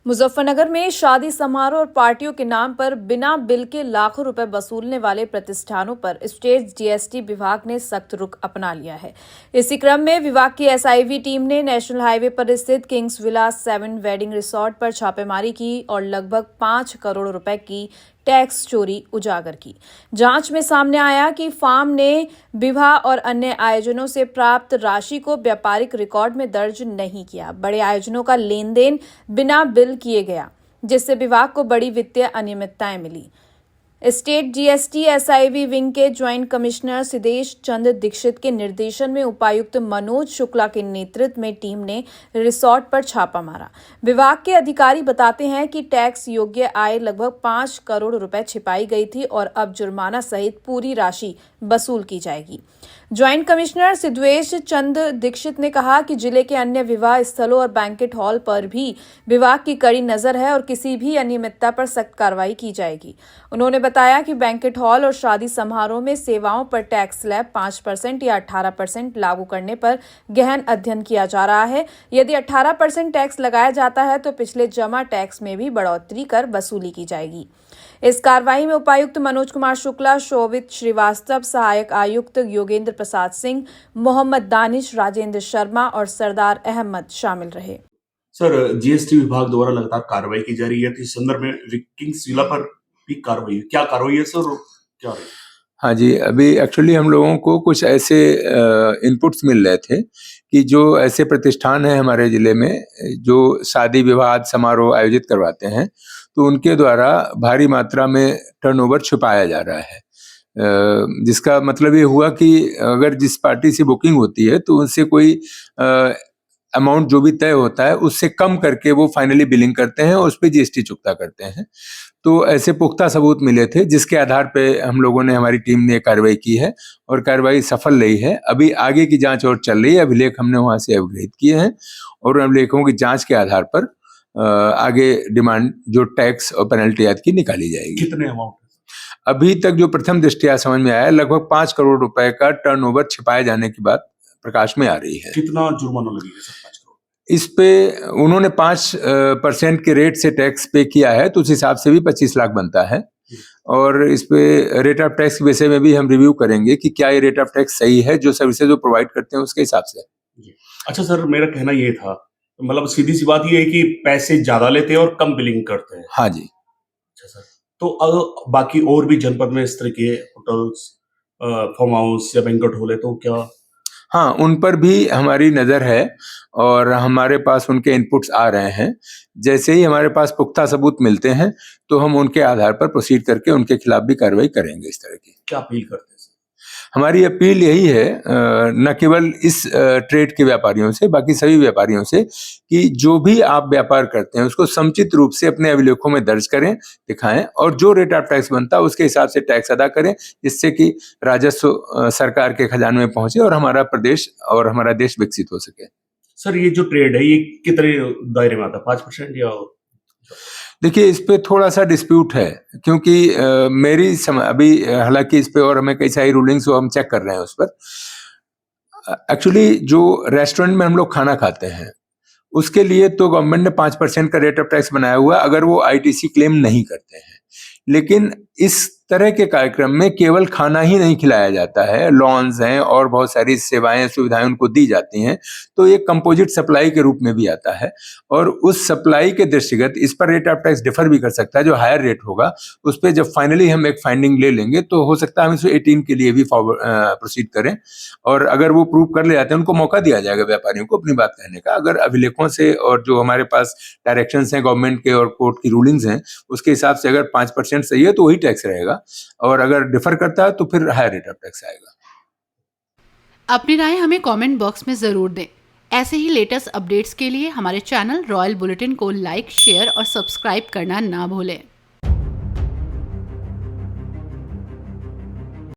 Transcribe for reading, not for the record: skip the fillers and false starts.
मुजफ्फरनगर में शादी समारोह और पार्टियों के नाम पर बिना बिल के लाखों रुपए वसूलने वाले प्रतिष्ठानों पर स्टेट जीएसटी विभाग ने सख्त रुख अपना लिया है। इसी क्रम में विभाग की एसआईवी टीम ने नेशनल हाईवे पर स्थित किंग्स विला 7 वेडिंग रिसोर्ट पर छापेमारी की और लगभग 5 करोड़ रुपए की टैक्स चोरी उजागर की। जांच में सामने आया कि फार्म ने विवाह और अन्य आयोजनों से प्राप्त राशि को व्यापारिक रिकॉर्ड में दर्ज नहीं किया। बड़े आयोजनों का लेन देन बिना बिल किए गया, जिससे विभाग को बड़ी वित्तीय अनियमितताएं मिली। स्टेट जीएसटी एसआईवी विंग के ज्वाइंट कमिश्नर सिद्धेश चंद्र दीक्षित के निर्देशन में उपायुक्त मनोज शुक्ला के नेतृत्व में टीम ने रिसोर्ट पर छापा मारा। विभाग के अधिकारी बताते हैं कि टैक्स योग्य आय लगभग 5 करोड़ रुपए छिपाई गई थी और अब जुर्माना सहित पूरी राशि वसूल की जाएगी। ज्वाइंट कमिश्नर सिद्धेश चंद्र दीक्षित ने कहा कि जिले के अन्य विवाह स्थलों और बैंकेट हॉल पर भी विभाग की कड़ी नजर है और किसी भी अनियमितता पर सख्त कार्रवाई की जाएगी। उन्होंने बताया कि बैंकेट हॉल और शादी समारोह में सेवाओं पर टैक्स स्लैब 5% या 18% लागू करने पर गहन अध्ययन किया जा रहा है। यदि 18% टैक्स लगाया जाता है तो पिछले जमा टैक्स में भी बढ़ोतरी कर वसूली की जाएगी। इस कार्रवाई में उपायुक्त मनोज कुमार शुक्ला, शोभित श्रीवास्तव, सहायक आयुक्त योगेंद्र प्रसाद सिंह, मोहम्मद दानिश, राजेंद्र शर्मा और सरदार अहमद शामिल रहे। सर, जीएसटी विभाग द्वारा लगातार कार्रवाई की जा रही है, तो इस संदर्भ में किंग्स विला पर भी कार्रवाई है। क्या कार्रवाई है सर, क्या रही? हाँ जी, अभी एक्चुअली हम लोगों को कुछ ऐसे इनपुट्स मिल रहे थे कि जो ऐसे प्रतिष्ठान हैं हमारे ज़िले में जो शादी विवाह समारोह आयोजित करवाते हैं, तो उनके द्वारा भारी मात्रा में टर्नओवर छुपाया जा रहा है। जिसका मतलब ये हुआ कि अगर जिस पार्टी से बुकिंग होती है तो उनसे कोई अमाउंट जो भी तय होता है उससे कम करके वो फाइनली बिलिंग करते हैं और उस पर जीएसटी चुकता करते हैं। तो ऐसे पुख्ता सबूत मिले थे जिसके आधार पे हम लोगों ने, हमारी टीम ने कार्रवाई की है और कार्रवाई सफल रही है। अभी आगे की जांच और चल रही है। अभिलेख हमने वहां से अभिलेख किए हैं और अभिलेखों की जांच के आधार पर आगे डिमांड जो टैक्स और पेनल्टी आदि की निकाली जाएगी। कितने अमाउंट? अभी तक जो प्रथम दृष्टया समझ में आया, लगभग 5 करोड़ रुपए का टर्नओवर छिपाए जाने की बात प्रकाश में आ रही है। कितना जुर्माना लगेगा सर? 5 करोड़ इस पे उन्होंने 5% के रेट से टैक्स पे किया है, तो उस हिसाब से भी 25 लाख बनता है। और इस पे रेट ऑफ टैक्स के विषय में भी हम रिव्यू करेंगे कि क्या ये रेट ऑफ टैक्स सही है जो सर्विसेज जो प्रोवाइड करते हैं उसके हिसाब से। अच्छा सर, मेरा कहना ये था, मतलब सीधी सी बात ये है कि पैसे ज्यादा लेते हैं और कम बिलिंग करते हैं। हाँ जी। अच्छा सर, तो बाकी और भी जनपद में इस तरह के होटल्स, फार्म हाउस या बैंक्वेट हॉल है, तो क्या? हाँ, उन पर भी हमारी नज़र है और हमारे पास उनके इनपुट्स आ रहे हैं। जैसे ही हमारे पास पुख्ता सबूत मिलते हैं तो हम उनके आधार पर प्रोसीड करके उनके खिलाफ भी कार्रवाई करेंगे। इस तरह की क्या अपील करते हैं? हमारी अपील यही है, न केवल इस ट्रेड के व्यापारियों से, बाकी सभी व्यापारियों से, कि जो भी आप व्यापार करते हैं उसको समुचित रूप से अपने अभिलेखों में दर्ज करें, दिखाएं और जो रेट ऑफ टैक्स बनता है उसके हिसाब से टैक्स अदा करें, जिससे कि राजस्व सरकार के खजाने में पहुंचे और हमारा प्रदेश और हमारा देश विकसित हो सके। सर, ये जो ट्रेड है ये कितने दायरे में आता है? 5% या? देखिए, इस पे थोड़ा सा डिस्प्यूट है क्योंकि मेरी अभी हालांकि इस पे और हमें कई सारी रूलिंग्स हम चेक कर रहे हैं उस पर। एक्चुअली जो रेस्टोरेंट में हम लोग खाना खाते हैं उसके लिए तो गवर्नमेंट ने 5% का रेट ऑफ टैक्स बनाया हुआ है अगर वो आईटीसी क्लेम नहीं करते हैं। लेकिन इस तरह के कार्यक्रम में केवल खाना ही नहीं खिलाया जाता है, लॉन्स हैं और बहुत सारी सेवाएं सुविधाएं उनको दी जाती हैं, तो ये कंपोजिट सप्लाई के रूप में भी आता है और उस सप्लाई के दृष्टिगत इस पर रेट ऑफ टैक्स डिफर भी कर सकता है। जो हायर रेट होगा उस पर जब फाइनली हम एक फाइंडिंग ले लेंगे तो हो सकता है हम इसको 18 के लिए भी प्रोसीड करें और अगर वो प्रूव कर ले जाते हैं उनको मौका दिया जाएगा व्यापारियों को अपनी बात कहने का। अगर अभिलेखों से और जो हमारे पास डायरेक्शंस हैं गवर्नमेंट के और कोर्ट की रूलिंग्स हैं उसके हिसाब से अगर 5% सही है तो वही टैक्स रहेगा और अगर डिफर करता है तो फिर हायर रेट ऑफ टैक्स आएगा। अपनी राय हमें कमेंट बॉक्स में जरूर दें। ऐसे ही लेटेस्ट अपडेट्स के लिए हमारे चैनल रॉयल बुलेटिन को लाइक, शेयर और सब्सक्राइब करना ना भूलें।